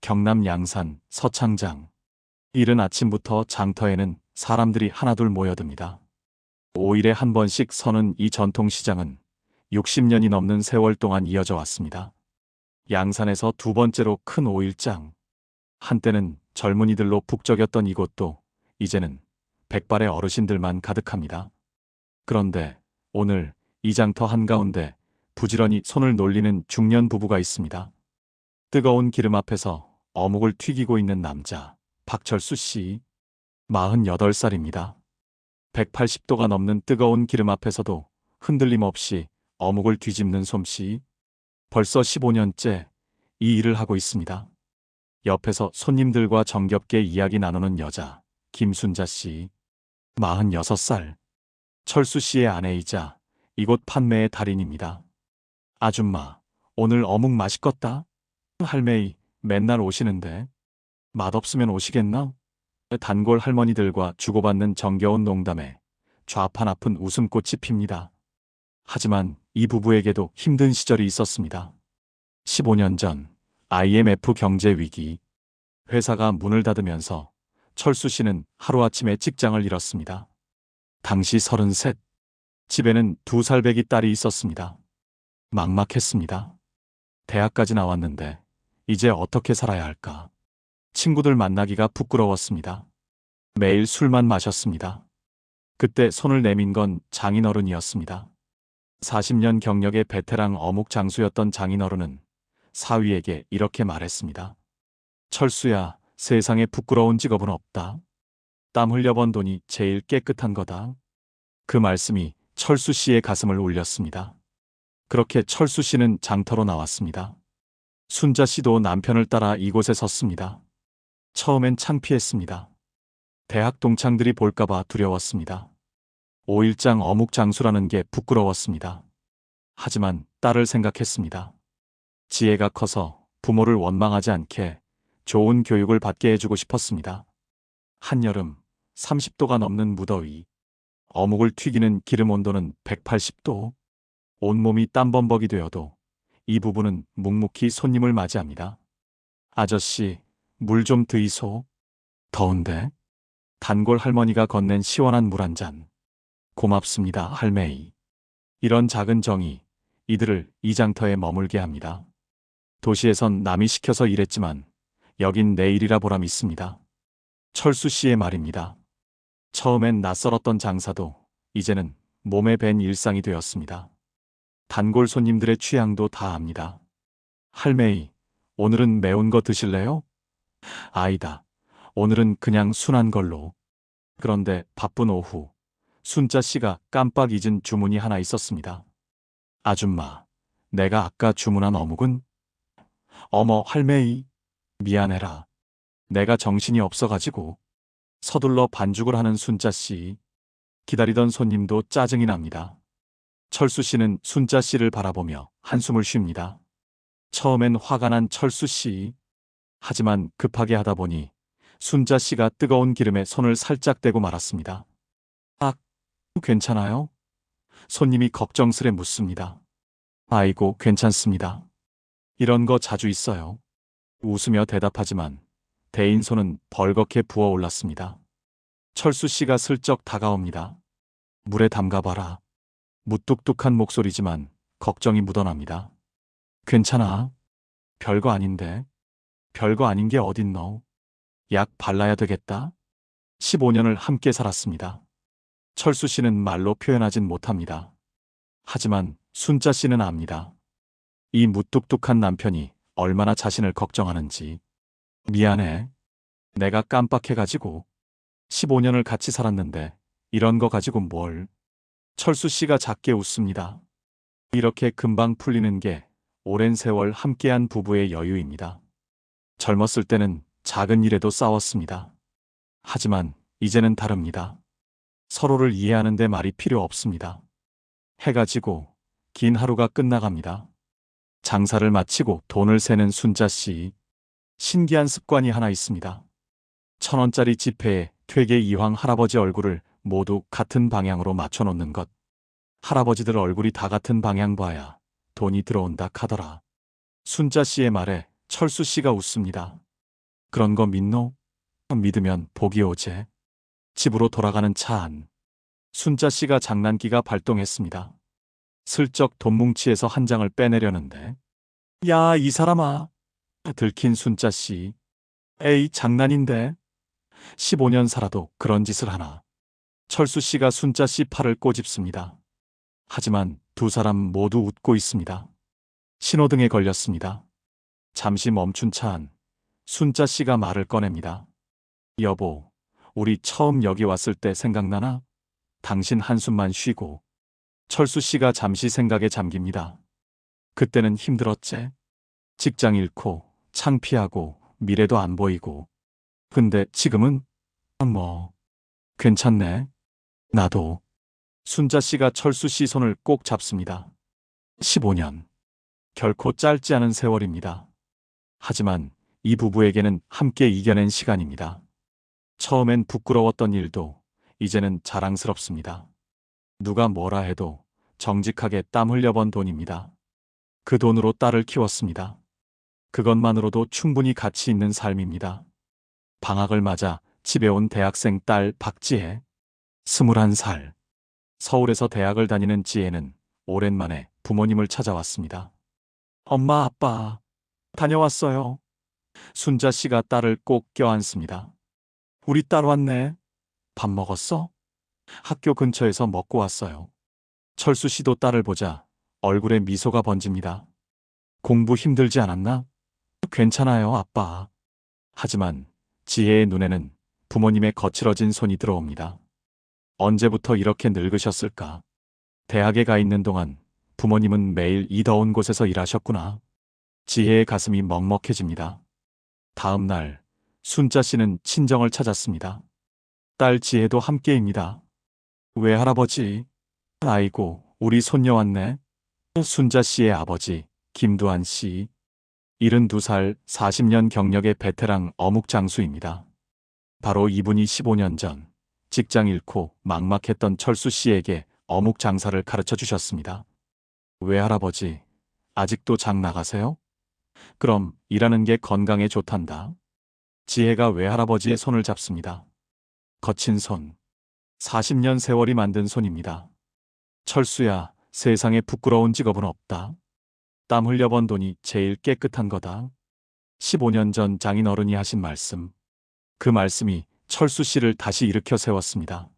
경남 양산 서창장. 이른 아침부터 장터에는 사람들이 하나둘 모여듭니다. 5일에 한 번씩 서는 이 전통시장은 60년이 넘는 세월 동안 이어져 왔습니다. 양산에서 두 번째로 큰 5일장. 한때는 젊은이들로 북적였던 이곳도 이제는 백발의 어르신들만 가득합니다. 그런데 오늘 이 장터 한가운데 부지런히 손을 놀리는 중년 부부가 있습니다. 뜨거운 기름 앞에서 어묵을 튀기고 있는 남자, 박철수 씨, 48살입니다. 180도가 넘는 뜨거운 기름 앞에서도 흔들림 없이 어묵을 뒤집는 솜씨. 벌써 15년째 이 일을 하고 있습니다. 옆에서 손님들과 정겹게 이야기 나누는 여자, 김순자 씨, 46살. 철수 씨의 아내이자 이곳 판매의 달인입니다. 아줌마, 오늘 어묵 맛있겠다. 할매이 맨날 오시는데 맛없으면 오시겠나? 단골 할머니들과 주고받는 정겨운 농담에 좌판 아픈 웃음꽃이 핍니다. 하지만 이 부부에게도 힘든 시절이 있었습니다. 15년 전 IMF 경제 위기. 회사가 문을 닫으면서 철수 씨는 하루아침에 직장을 잃었습니다. 당시 33. 집에는 2살배기 딸이 있었습니다. 막막했습니다. 대학까지 나왔는데 이제 어떻게 살아야 할까? 친구들 만나기가 부끄러웠습니다. 매일 술만 마셨습니다. 그때 손을 내민 건 장인어른이었습니다. 40년 경력의 베테랑 어묵 장수였던 장인어른은 사위에게 이렇게 말했습니다. 철수야, 세상에 부끄러운 직업은 없다. 땀 흘려번 돈이 제일 깨끗한 거다. 그 말씀이 철수 씨의 가슴을 울렸습니다. 그렇게 철수 씨는 장터로 나왔습니다. 순자 씨도 남편을 따라 이곳에 섰습니다. 처음엔 창피했습니다. 대학 동창들이 볼까봐 두려웠습니다. 5일장 어묵 장수라는 게 부끄러웠습니다. 하지만 딸을 생각했습니다. 지혜가 커서 부모를 원망하지 않게 좋은 교육을 받게 해주고 싶었습니다. 한여름 30도가 넘는 무더위. 어묵을 튀기는 기름 온도는 180도. 온몸이 땀범벅이 되어도 이 부부는 묵묵히 손님을 맞이합니다. 아저씨, 물 좀 드이소. 더운데? 단골 할머니가 건넨 시원한 물 한 잔. 고맙습니다, 할매이. 이런 작은 정이 이들을 이 장터에 머물게 합니다. 도시에선 남이 시켜서 일했지만 여긴 내 일이라 보람 있습니다. 철수 씨의 말입니다. 처음엔 낯설었던 장사도 이제는 몸에 밴 일상이 되었습니다. 단골 손님들의 취향도 다 압니다. 할매이, 오늘은 매운 거 드실래요? 아니다. 오늘은 그냥 순한 걸로. 그런데 바쁜 오후, 순자 씨가 깜빡 잊은 주문이 하나 있었습니다. 아줌마, 내가 아까 주문한 어묵은? 어머, 할매이. 미안해라. 내가 정신이 없어가지고. 서둘러 반죽을 하는 순자 씨. 기다리던 손님도 짜증이 납니다. 철수 씨는 순자 씨를 바라보며 한숨을 쉽니다. 처음엔 화가 난 철수 씨. 하지만 급하게 하다 보니 순자 씨가 뜨거운 기름에 손을 살짝 대고 말았습니다. 아, 괜찮아요? 손님이 걱정스레 묻습니다. 아이고, 괜찮습니다. 이런 거 자주 있어요. 웃으며 대답하지만 대인 손은 벌겋게 부어올랐습니다. 철수 씨가 슬쩍 다가옵니다. 물에 담가봐라. 무뚝뚝한 목소리지만 걱정이 묻어납니다. 괜찮아. 별거 아닌데. 별거 아닌 게 어딨노. 약 발라야 되겠다. 15년을 함께 살았습니다. 철수 씨는 말로 표현하진 못합니다. 하지만 순자 씨는 압니다. 이 무뚝뚝한 남편이 얼마나 자신을 걱정하는지. 미안해. 내가 깜빡해가지고. 15년을 같이 살았는데 이런 거 가지고 뭘. 철수 씨가 작게 웃습니다. 이렇게 금방 풀리는 게 오랜 세월 함께한 부부의 여유입니다. 젊었을 때는 작은 일에도 싸웠습니다. 하지만 이제는 다릅니다. 서로를 이해하는데 말이 필요 없습니다. 해가 지고 긴 하루가 끝나갑니다. 장사를 마치고 돈을 세는 순자 씨. 신기한 습관이 하나 있습니다. 1,000원짜리 지폐에 퇴계 이황 할아버지 얼굴을 모두 같은 방향으로 맞춰놓는 것. 할아버지들 얼굴이 다 같은 방향 봐야 돈이 들어온다 카더라. 순자 씨의 말에 철수 씨가 웃습니다. 그런 거 믿노? 믿으면 복이 오제. 집으로 돌아가는 차 안. 순자 씨가 장난기가 발동했습니다. 슬쩍 돈뭉치에서 한 장을 빼내려는데, 야, 이 사람아. 들킨 순자 씨. 에이, 장난인데. 15년 살아도 그런 짓을 하나. 철수 씨가 순자 씨 팔을 꼬집습니다. 하지만 두 사람 모두 웃고 있습니다. 신호등에 걸렸습니다. 잠시 멈춘 차 안. 순자 씨가 말을 꺼냅니다. 여보, 우리 처음 여기 왔을 때 생각나나? 당신 한숨만 쉬고. 철수 씨가 잠시 생각에 잠깁니다. 그때는 힘들었지. 직장 잃고, 창피하고, 미래도 안 보이고. 근데 지금은? 뭐, 괜찮네. 나도. 순자 씨가 철수 씨 손을 꼭 잡습니다. 15년. 결코 짧지 않은 세월입니다. 하지만 이 부부에게는 함께 이겨낸 시간입니다. 처음엔 부끄러웠던 일도 이제는 자랑스럽습니다. 누가 뭐라 해도 정직하게 땀 흘려번 돈입니다. 그 돈으로 딸을 키웠습니다. 그것만으로도 충분히 가치 있는 삶입니다. 방학을 맞아 집에 온 대학생 딸 박지혜. 21살. 서울에서 대학을 다니는 지혜는 오랜만에 부모님을 찾아왔습니다. 엄마, 아빠, 다녀왔어요. 순자 씨가 딸을 꼭 껴안습니다. 우리 딸 왔네. 밥 먹었어? 학교 근처에서 먹고 왔어요. 철수 씨도 딸을 보자 얼굴에 미소가 번집니다. 공부 힘들지 않았나? 괜찮아요, 아빠. 하지만 지혜의 눈에는 부모님의 거칠어진 손이 들어옵니다. 언제부터 이렇게 늙으셨을까? 대학에 가 있는 동안 부모님은 매일 이 더운 곳에서 일하셨구나. 지혜의 가슴이 먹먹해집니다. 다음 날 순자 씨는 친정을 찾았습니다. 딸 지혜도 함께입니다. 외할아버지, 아이고, 우리 손녀 왔네. 순자 씨의 아버지 김두한 씨, 72살 40년 경력의 베테랑 어묵 장수입니다. 바로 이분이 15년 전 직장 잃고 막막했던 철수 씨에게 어묵 장사를 가르쳐 주셨습니다. 외할아버지, 아직도 장 나가세요? 그럼 일하는 게 건강에 좋단다. 지혜가 외할아버지의 손을 잡습니다. 거친 손. 40년 세월이 만든 손입니다. 철수야, 세상에 부끄러운 직업은 없다. 땀 흘려번 돈이 제일 깨끗한 거다. 15년 전 장인 어른이 하신 말씀. 그 말씀이 철수 씨를 다시 일으켜 세웠습니다.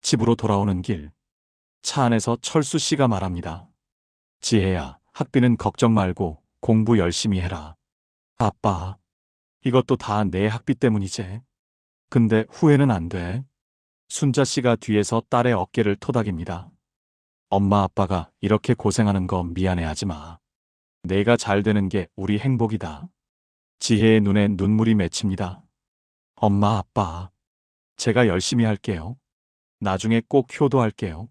집으로 돌아오는 길. 차 안에서 철수 씨가 말합니다. 지혜야, 학비는 걱정 말고 공부 열심히 해라. 아빠, 이것도 다 내 학비 때문이지. 근데 후회는 안 돼. 순자 씨가 뒤에서 딸의 어깨를 토닥입니다. 엄마 아빠가 이렇게 고생하는 거 미안해하지 마. 내가 잘 되는 게 우리 행복이다. 지혜의 눈에 눈물이 맺힙니다. 엄마 아빠, 제가 열심히 할게요. 나중에 꼭 효도할게요.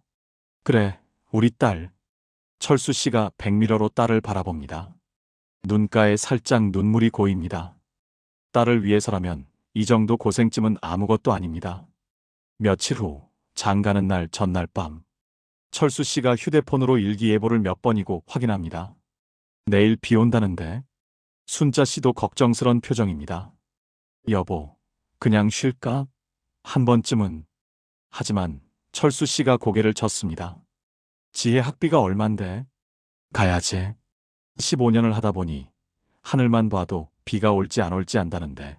그래, 우리 딸. 철수 씨가 백미러로 딸을 바라봅니다. 눈가에 살짝 눈물이 고입니다. 딸을 위해서라면 이 정도 고생쯤은 아무것도 아닙니다. 며칠 후, 장가는 날 전날 밤. 철수 씨가 휴대폰으로 일기예보를 몇 번이고 확인합니다. 내일 비 온다는데. 순자 씨도 걱정스런 표정입니다. 여보, 그냥 쉴까? 한 번쯤은. 하지만 철수 씨가 고개를 젓습니다. 지혜 학비가 얼만데? 가야지. 15년을 하다 보니 하늘만 봐도 비가 올지 안 올지 안다는데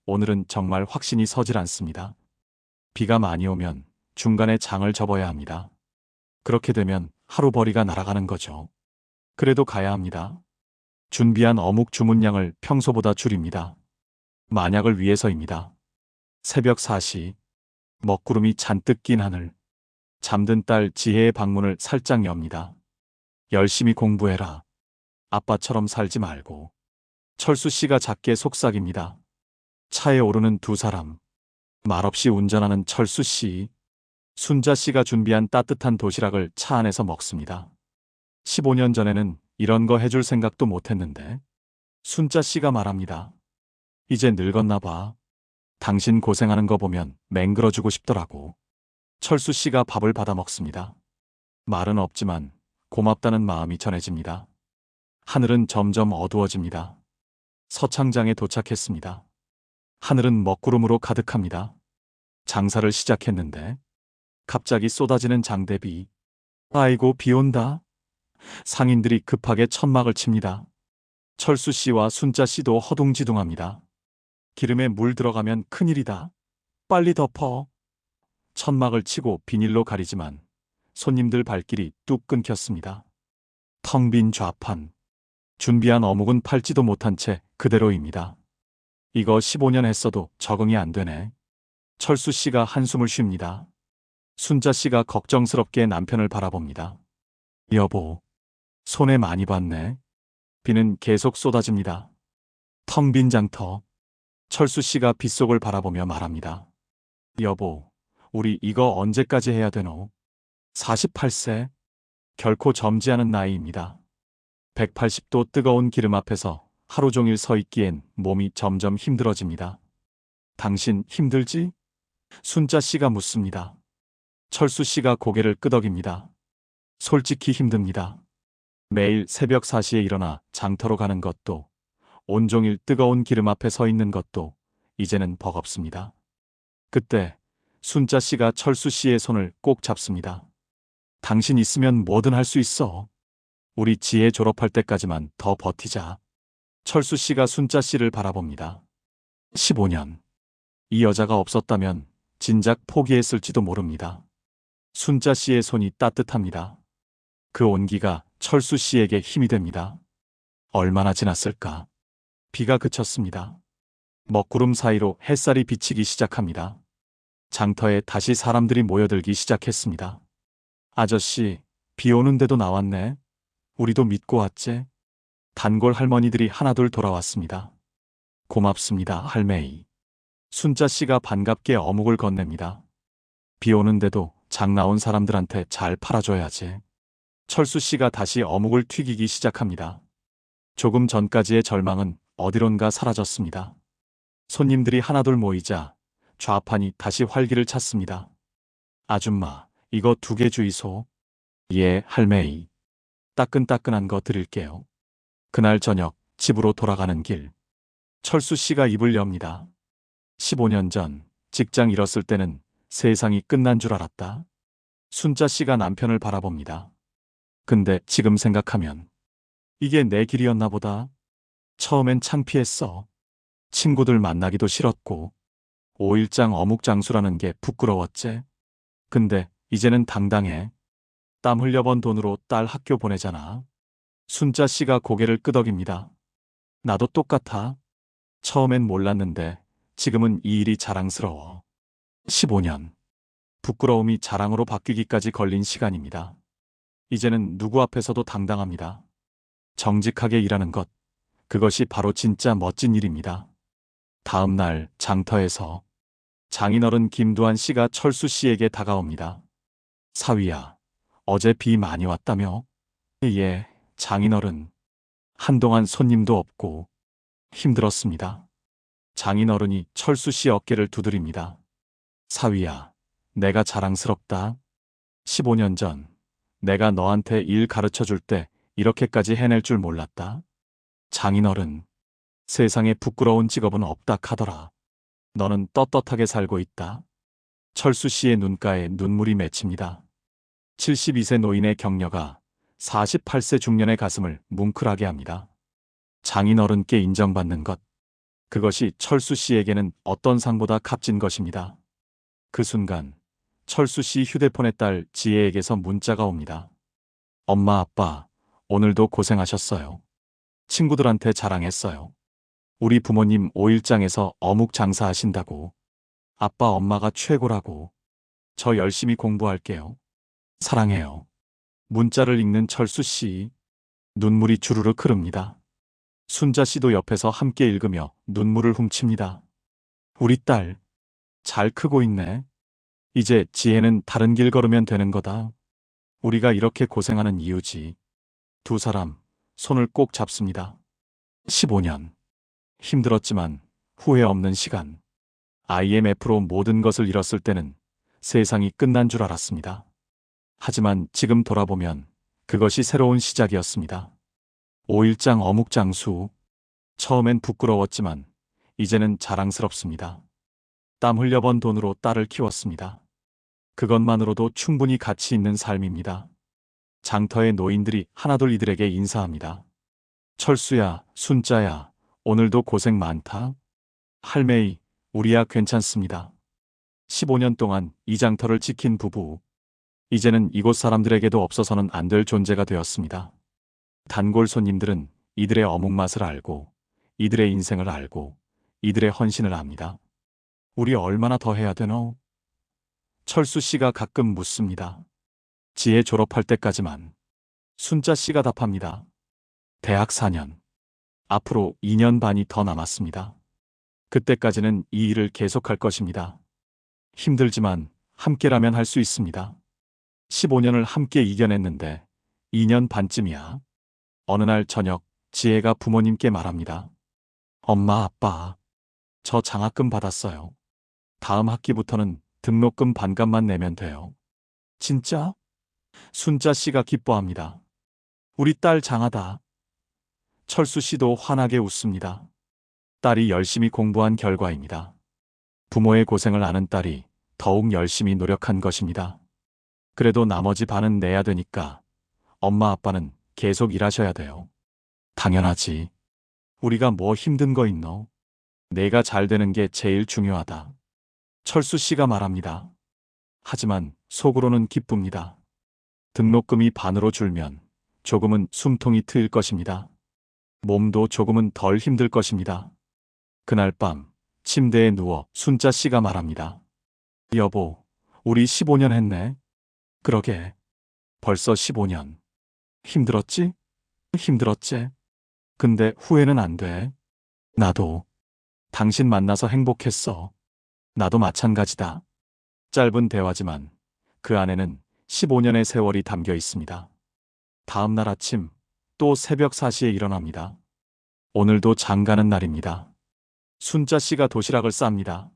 오늘은 정말 확신이 서질 않습니다. 비가 많이 오면 중간에 장을 접어야 합니다. 그렇게 되면 하루벌이가 날아가는 거죠. 그래도 가야 합니다. 준비한 어묵 주문량을 평소보다 줄입니다. 만약을 위해서입니다. 새벽 4시, 먹구름이 잔뜩 낀 하늘. 잠든 딸 지혜의 방문을 살짝 엽니다. 열심히 공부해라. 아빠처럼 살지 말고. 철수 씨가 작게 속삭입니다. 차에 오르는 두 사람. 말없이 운전하는 철수 씨. 순자 씨가 준비한 따뜻한 도시락을 차 안에서 먹습니다. 15년 전에는 이런 거 해줄 생각도 못했는데. 순자 씨가 말합니다. 이제 늙었나 봐. 당신 고생하는 거 보면 맹글어주고 싶더라고. 철수 씨가 밥을 받아 먹습니다. 말은 없지만 고맙다는 마음이 전해집니다. 하늘은 점점 어두워집니다. 서창장에 도착했습니다. 하늘은 먹구름으로 가득합니다. 장사를 시작했는데 갑자기 쏟아지는 장대비. 아이고, 비 온다. 상인들이 급하게 천막을 칩니다. 철수 씨와 순자 씨도 허둥지둥합니다. 기름에 물 들어가면 큰일이다. 빨리 덮어. 천막을 치고 비닐로 가리지만 손님들 발길이 뚝 끊겼습니다. 텅 빈 좌판. 준비한 어묵은 팔지도 못한 채 그대로입니다. 이거 15년 했어도 적응이 안 되네. 철수 씨가 한숨을 쉽니다. 순자 씨가 걱정스럽게 남편을 바라봅니다. 여보, 손해 많이 봤네. 비는 계속 쏟아집니다. 텅 빈 장터. 철수 씨가 빗속을 바라보며 말합니다. 여보, 우리 이거 언제까지 해야 되노? 48세. 결코 젊지 않은 나이입니다. 180도 뜨거운 기름 앞에서 하루 종일 서 있기엔 몸이 점점 힘들어집니다. 당신 힘들지? 순자 씨가 묻습니다. 철수 씨가 고개를 끄덕입니다. 솔직히 힘듭니다. 매일 새벽 4시에 일어나 장터로 가는 것도, 온종일 뜨거운 기름 앞에 서 있는 것도 이제는 버겁습니다. 그때 순자 씨가 철수 씨의 손을 꼭 잡습니다. 당신 있으면 뭐든 할 수 있어. 우리 지혜 졸업할 때까지만 더 버티자. 철수 씨가 순자 씨를 바라봅니다. 15년. 이 여자가 없었다면 진작 포기했을지도 모릅니다. 순자 씨의 손이 따뜻합니다. 그 온기가 철수 씨에게 힘이 됩니다. 얼마나 지났을까? 비가 그쳤습니다. 먹구름 사이로 햇살이 비치기 시작합니다. 장터에 다시 사람들이 모여들기 시작했습니다. 아저씨, 비 오는데도 나왔네. 우리도 믿고 왔제. 단골 할머니들이 하나둘 돌아왔습니다. 고맙습니다, 할매이. 순자 씨가 반갑게 어묵을 건넵니다. 비 오는데도 장 나온 사람들한테 잘 팔아줘야지. 철수 씨가 다시 어묵을 튀기기 시작합니다. 조금 전까지의 절망은 어디론가 사라졌습니다. 손님들이 하나둘 모이자 좌판이 다시 활기를 찾습니다. 아줌마, 이거 2개 주이소. 예, 할매이. 따끈따끈한 거 드릴게요. 그날 저녁 집으로 돌아가는 길. 철수 씨가 입을 엽니다. 15년 전 직장 잃었을 때는 세상이 끝난 줄 알았다. 순자 씨가 남편을 바라봅니다. 근데 지금 생각하면 이게 내 길이었나 보다. 처음엔 창피했어. 친구들 만나기도 싫었고 5일장 어묵 장수라는 게 부끄러웠지. 근데 이제는 당당해. 땀 흘려 번 돈으로 딸 학교 보내잖아. 순자 씨가 고개를 끄덕입니다. 나도 똑같아. 처음엔 몰랐는데 지금은 이 일이 자랑스러워. 15년. 부끄러움이 자랑으로 바뀌기까지 걸린 시간입니다. 이제는 누구 앞에서도 당당합니다. 정직하게 일하는 것, 그것이 바로 진짜 멋진 일입니다. 다음 날 장터에서 장인어른 김두한 씨가 철수 씨에게 다가옵니다. 사위야, 어제 비 많이 왔다며? 예, 장인어른. 한동안 손님도 없고 힘들었습니다. 장인어른이 철수 씨 어깨를 두드립니다. 사위야, 내가 자랑스럽다. 15년 전 내가 너한테 일 가르쳐 줄 때 이렇게까지 해낼 줄 몰랐다. 장인어른, 세상에 부끄러운 직업은 없다 카더라. 너는 떳떳하게 살고 있다. 철수 씨의 눈가에 눈물이 맺힙니다. 72세 노인의 격려가 48세 중년의 가슴을 뭉클하게 합니다. 장인어른께 인정받는 것, 그것이 철수 씨에게는 어떤 상보다 값진 것입니다. 그 순간 철수 씨 휴대폰에 딸 지혜에게서 문자가 옵니다. 엄마, 아빠, 오늘도 고생하셨어요. 친구들한테 자랑했어요. 우리 부모님 5일장에서 어묵 장사하신다고. 아빠, 엄마가 최고라고. 저 열심히 공부할게요. 사랑해요. 문자를 읽는 철수 씨. 눈물이 주르륵 흐릅니다. 순자 씨도 옆에서 함께 읽으며 눈물을 훔칩니다. 우리 딸, 잘 크고 있네. 이제 지혜는 다른 길 걸으면 되는 거다. 우리가 이렇게 고생하는 이유지. 두 사람 손을 꼭 잡습니다. 15년. 힘들었지만 후회 없는 시간. IMF로 모든 것을 잃었을 때는 세상이 끝난 줄 알았습니다. 하지만 지금 돌아보면 그것이 새로운 시작이었습니다. 5일장 어묵 장수. 처음엔 부끄러웠지만 이제는 자랑스럽습니다. 땀 흘려 번 돈으로 딸을 키웠습니다. 그것만으로도 충분히 가치 있는 삶입니다. 장터의 노인들이 하나둘 이들에게 인사합니다. 철수야, 순자야, 오늘도 고생 많다. 할매이, 우리야 괜찮습니다. 15년 동안 이 장터를 지킨 부부. 이제는 이곳 사람들에게도 없어서는 안 될 존재가 되었습니다. 단골 손님들은 이들의 어묵맛을 알고, 이들의 인생을 알고, 이들의 헌신을 압니다. 우리 얼마나 더 해야 되노? 철수 씨가 가끔 묻습니다. 지혜 졸업할 때까지만. 순자 씨가 답합니다. 대학 4년. 앞으로 2년 반이 더 남았습니다. 그때까지는 이 일을 계속할 것입니다. 힘들지만 함께라면 할 수 있습니다. 15년을 함께 이겨냈는데 2년 반쯤이야. 어느 날 저녁 지혜가 부모님께 말합니다. 엄마, 아빠, 저 장학금 받았어요. 다음 학기부터는 등록금 반값만 내면 돼요. 진짜? 순자 씨가 기뻐합니다. 우리 딸 장하다. 철수 씨도 환하게 웃습니다. 딸이 열심히 공부한 결과입니다. 부모의 고생을 아는 딸이 더욱 열심히 노력한 것입니다. 그래도 나머지 반은 내야 되니까 엄마 아빠는 계속 일하셔야 돼요. 당연하지. 우리가 뭐 힘든 거 있노? 내가 잘 되는 게 제일 중요하다. 철수 씨가 말합니다. 하지만 속으로는 기쁩니다. 등록금이 반으로 줄면 조금은 숨통이 트일 것입니다. 몸도 조금은 덜 힘들 것입니다. 그날 밤 침대에 누워 순자 씨가 말합니다. 여보, 우리 15년 했네. 그러게. 벌써 15년. 힘들었지? 힘들었지. 근데 후회는 안 돼. 나도. 당신 만나서 행복했어. 나도 마찬가지다. 짧은 대화지만 그 안에는 15년의 세월이 담겨 있습니다. 다음 날 아침 또 새벽 4시에 일어납니다. 오늘도 장가는 날입니다. 순자 씨가 도시락을 쌉니다.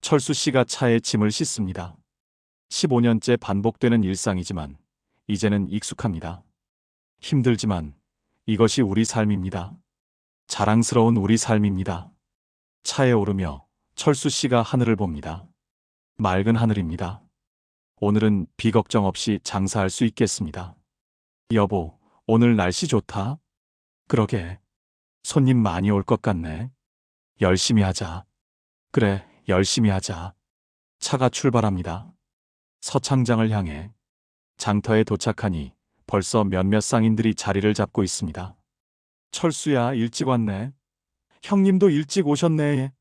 철수 씨가 차에 짐을 싣습니다. 15년째 반복되는 일상이지만 이제는 익숙합니다. 힘들지만 이것이 우리 삶입니다. 자랑스러운 우리 삶입니다. 차에 오르며 철수 씨가 하늘을 봅니다. 맑은 하늘입니다. 오늘은 비 걱정 없이 장사할 수 있겠습니다. 여보, 오늘 날씨 좋다. 그러게. 손님 많이 올 것 같네. 열심히 하자. 그래, 열심히 하자. 차가 출발합니다. 서창장을 향해. 장터에 도착하니 벌써 몇몇 상인들이 자리를 잡고 있습니다. 철수야, 일찍 왔네. 형님도 일찍 오셨네.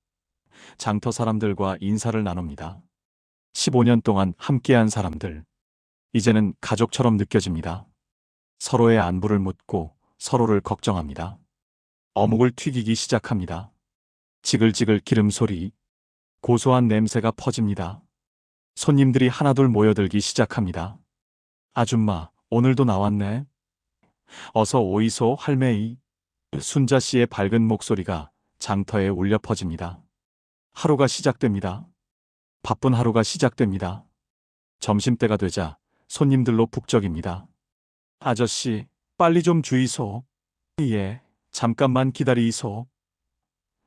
장터 사람들과 인사를 나눕니다. 15년 동안 함께한 사람들. 이제는 가족처럼 느껴집니다. 서로의 안부를 묻고 서로를 걱정합니다. 어묵을 튀기기 시작합니다. 지글지글 기름 소리, 고소한 냄새가 퍼집니다. 손님들이 하나둘 모여들기 시작합니다. 아줌마, 오늘도 나왔네. 어서 오이소, 할매이. 순자 씨의 밝은 목소리가 장터에 울려 퍼집니다. 하루가 시작됩니다. 바쁜 하루가 시작됩니다. 점심때가 되자 손님들로 북적입니다. 아저씨, 빨리 좀 주이소. 예, 잠깐만 기다리이소.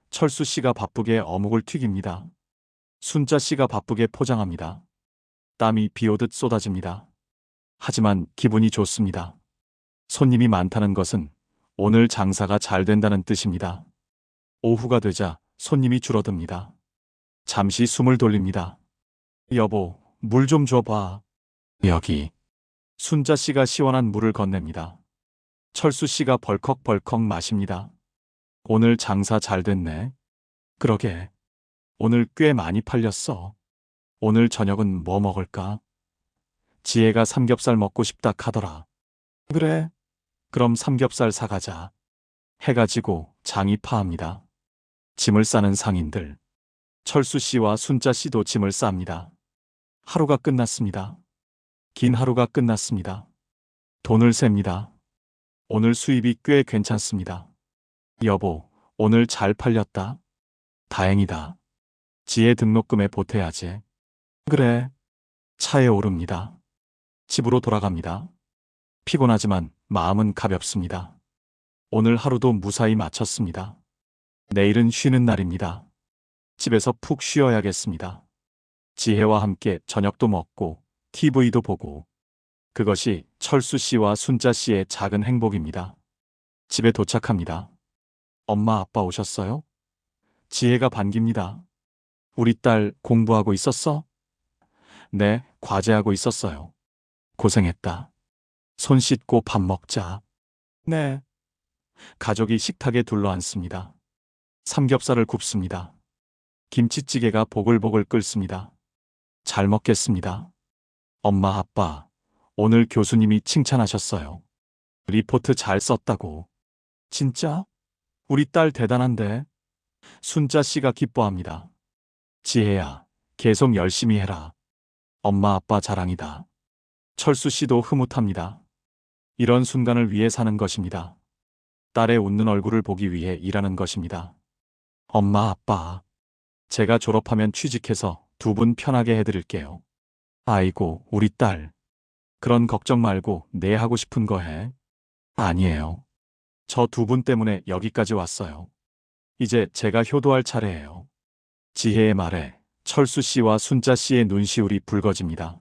철수 씨가 바쁘게 어묵을 튀깁니다. 순자 씨가 바쁘게 포장합니다. 땀이 비 오듯 쏟아집니다. 하지만 기분이 좋습니다. 손님이 많다는 것은 오늘 장사가 잘 된다는 뜻입니다. 오후가 되자 손님이 줄어듭니다. 잠시 숨을 돌립니다. 여보, 물 좀 줘봐. 여기. 순자 씨가 시원한 물을 건넵니다. 철수 씨가 벌컥벌컥 마십니다. 오늘 장사 잘 됐네. 그러게. 오늘 꽤 많이 팔렸어. 오늘 저녁은 뭐 먹을까? 지혜가 삼겹살 먹고 싶다 카더라. 그래. 그럼 삼겹살 사가자. 해가 지고 장이 파합니다. 짐을 싸는 상인들. 철수 씨와 순자 씨도 짐을 쌉니다. 하루가 끝났습니다. 긴 하루가 끝났습니다. 돈을 셉니다. 오늘 수입이 꽤 괜찮습니다. 여보, 오늘 잘 팔렸다. 다행이다. 지혜 등록금에 보태야지. 그래. 차에 오릅니다. 집으로 돌아갑니다. 피곤하지만 마음은 가볍습니다. 오늘 하루도 무사히 마쳤습니다. 내일은 쉬는 날입니다. 집에서 푹 쉬어야겠습니다. 지혜와 함께 저녁도 먹고 TV도 보고 그것이 철수 씨와 순자 씨의 작은 행복입니다. 집에 도착합니다. 엄마 아빠 오셨어요? 지혜가 반깁니다. 우리 딸 공부하고 있었어? 네, 과제하고 있었어요. 고생했다. 손 씻고 밥 먹자. 네. 가족이 식탁에 둘러앉습니다. 삼겹살을 굽습니다. 김치찌개가 보글보글 끓습니다. 잘 먹겠습니다. 엄마 아빠, 오늘 교수님이 칭찬하셨어요. 리포트 잘 썼다고. 진짜? 우리 딸 대단한데? 순자 씨가 기뻐합니다. 지혜야, 계속 열심히 해라. 엄마 아빠 자랑이다. 철수 씨도 흐뭇합니다. 이런 순간을 위해 사는 것입니다. 딸의 웃는 얼굴을 보기 위해 일하는 것입니다. 엄마 아빠, 제가 졸업하면 취직해서 두 분 편하게 해드릴게요. 아이고, 우리 딸. 그런 걱정 말고 내 하고 싶은 거 해. 아니에요. 저 두 분 때문에 여기까지 왔어요. 이제 제가 효도할 차례예요. 지혜의 말에 철수 씨와 순자 씨의 눈시울이 붉어집니다.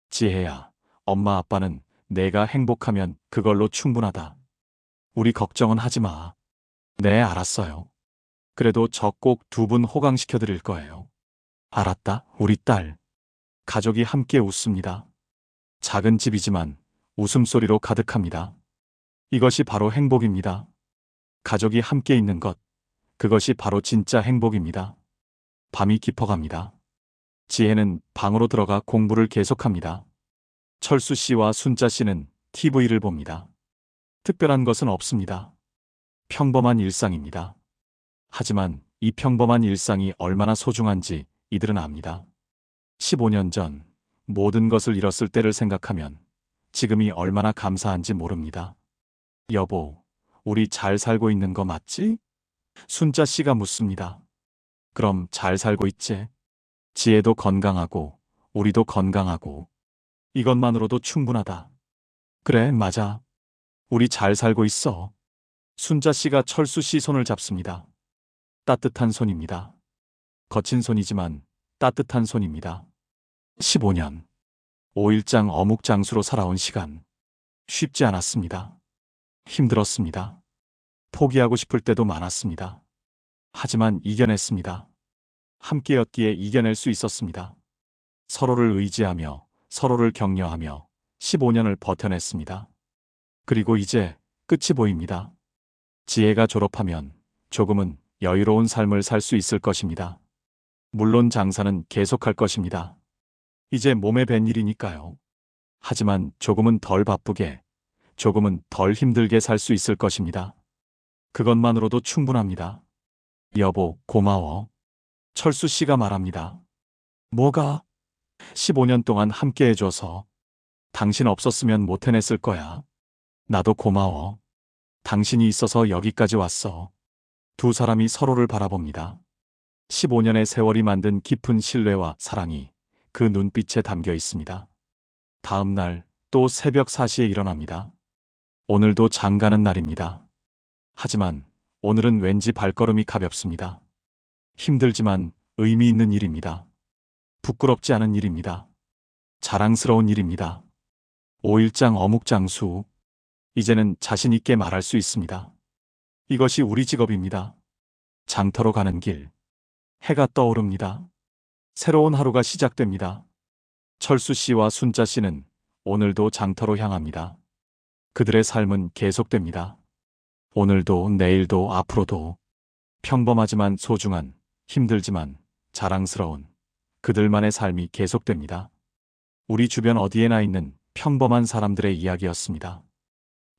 지혜야, 엄마 아빠는 내가 행복하면 그걸로 충분하다. 우리 걱정은 하지 마. 네, 알았어요. 그래도 저 꼭 두 분 호강시켜 드릴 거예요. 알았다, 우리 딸. 가족이 함께 웃습니다. 작은 집이지만 웃음소리로 가득합니다. 이것이 바로 행복입니다. 가족이 함께 있는 것, 그것이 바로 진짜 행복입니다. 밤이 깊어갑니다. 지혜는 방으로 들어가 공부를 계속합니다. 철수 씨와 순자 씨는 TV를 봅니다. 특별한 것은 없습니다. 평범한 일상입니다. 하지만 이 평범한 일상이 얼마나 소중한지 이들은 압니다. 15년 전 모든 것을 잃었을 때를 생각하면 지금이 얼마나 감사한지 모릅니다. 여보, 우리 잘 살고 있는 거 맞지? 순자 씨가 묻습니다. 그럼 잘 살고 있지? 지혜도 건강하고 우리도 건강하고 이것만으로도 충분하다. 그래, 맞아. 우리 잘 살고 있어. 순자 씨가 철수 씨 손을 잡습니다. 따뜻한 손입니다. 거친 손이지만 따뜻한 손입니다. 15년. 5일장 어묵장수로 살아온 시간. 쉽지 않았습니다. 힘들었습니다. 포기하고 싶을 때도 많았습니다. 하지만 이겨냈습니다. 함께였기에 이겨낼 수 있었습니다. 서로를 의지하며 서로를 격려하며 15년을 버텨냈습니다. 그리고 이제 끝이 보입니다. 지혜가 졸업하면 조금은 여유로운 삶을 살 수 있을 것입니다. 물론 장사는 계속할 것입니다. 이제 몸에 밴 일이니까요. 하지만 조금은 덜 바쁘게, 조금은 덜 힘들게 살 수 있을 것입니다. 그것만으로도 충분합니다. 여보, 고마워. 철수 씨가 말합니다. 뭐가? 15년 동안 함께 해줘서. 당신 없었으면 못 해냈을 거야. 나도 고마워. 당신이 있어서 여기까지 왔어. 두 사람이 서로를 바라봅니다. 15년의 세월이 만든 깊은 신뢰와 사랑이 그 눈빛에 담겨 있습니다. 다음 날 또 새벽 4시에 일어납니다. 오늘도 장가는 날입니다. 하지만 오늘은 왠지 발걸음이 가볍습니다. 힘들지만 의미 있는 일입니다. 부끄럽지 않은 일입니다. 자랑스러운 일입니다. 5일장 어묵장수. 이제는 자신 있게 말할 수 있습니다. 이것이 우리 직업입니다. 장터로 가는 길. 해가 떠오릅니다. 새로운 하루가 시작됩니다. 철수 씨와 순자 씨는 오늘도 장터로 향합니다. 그들의 삶은 계속됩니다. 오늘도 내일도 앞으로도 평범하지만 소중한, 힘들지만 자랑스러운 그들만의 삶이 계속됩니다. 우리 주변 어디에나 있는 평범한 사람들의 이야기였습니다.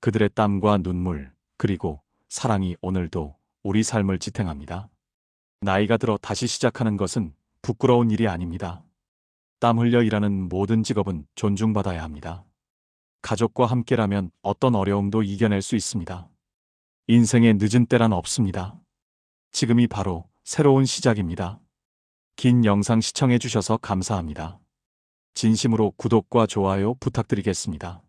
그들의 땀과 눈물, 그리고 사랑이 오늘도 우리 삶을 지탱합니다. 나이가 들어 다시 시작하는 것은 부끄러운 일이 아닙니다. 땀 흘려 일하는 모든 직업은 존중받아야 합니다. 가족과 함께라면 어떤 어려움도 이겨낼 수 있습니다. 인생의 늦은 때란 없습니다. 지금이 바로 새로운 시작입니다. 긴 영상 시청해 주셔서 감사합니다. 진심으로 구독과 좋아요 부탁드리겠습니다.